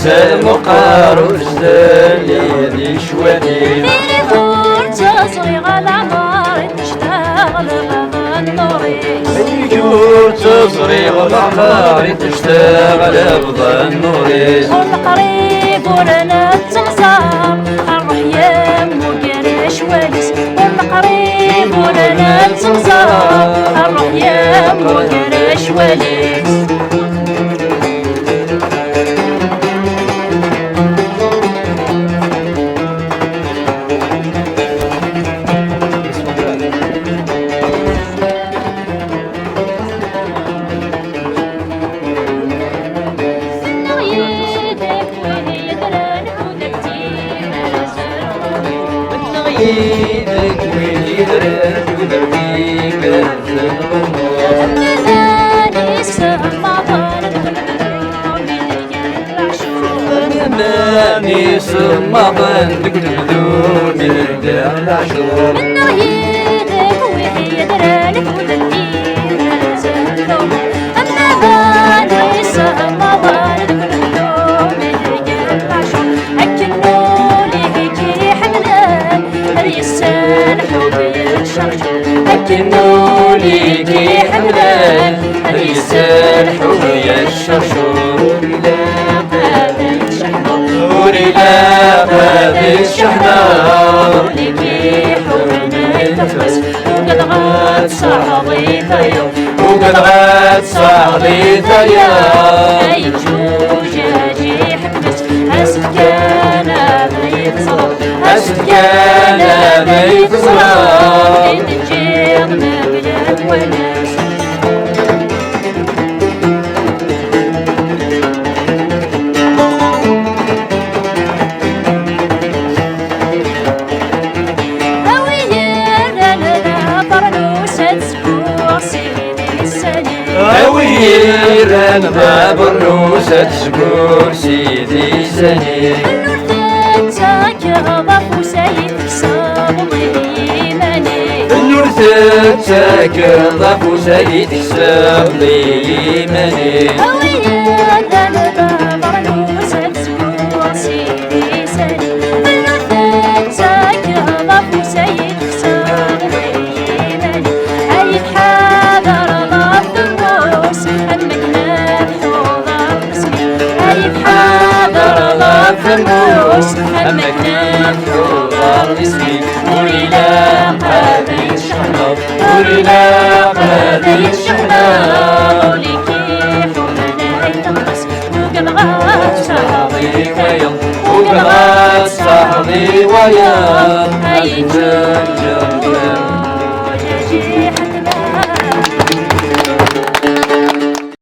المقار وجدالي ذي شوالي ديري فور تصغير العمار تشتغل بابا النوري يجور تصريغ العمار تشتغل بضا النوري والقريب ولنا التمصار الروح يم وقريش واليس والقريب ولنا التمصار الروح يم وقريش واليس ايدك وين يدرك ودربيك ماني سما ماني سما ظنك تبدون يرجع العشور من غيدك وهي درالك ودليل زهدو أما ماني سما ظنك تبدون يرجع العشور أكنوا ليكي حملان ريسان حبي الشرشور أكنوا ليكي حملان ريسان حبي الشرشور لا هذه الشحنة ليكي حبنا يتفس وقد غاد صعدي ثيو وقد غاد صعدي ثيو أي جوجاجي حبس أسكانا بيت صلاة أسكانا بيت صلاة إن الجيض مبلغ وناس أويران باب الروسة سبور سيدي سنين النور تاكا وسيد صابغي يماني النور تاكا وسيد صابغي يماني أويان الباب الروسة سبور سيدي سني النور تاكا وسيد صابغي يماني أي حاضر فنوس أمكنا حضار اسمي وريلا هذه الشحنة وريلا هذه الشحنة وليكي حمنا يتنقص وقد غاد صاحبي ويا وقد غاد صاحبي ويا هاي جنجم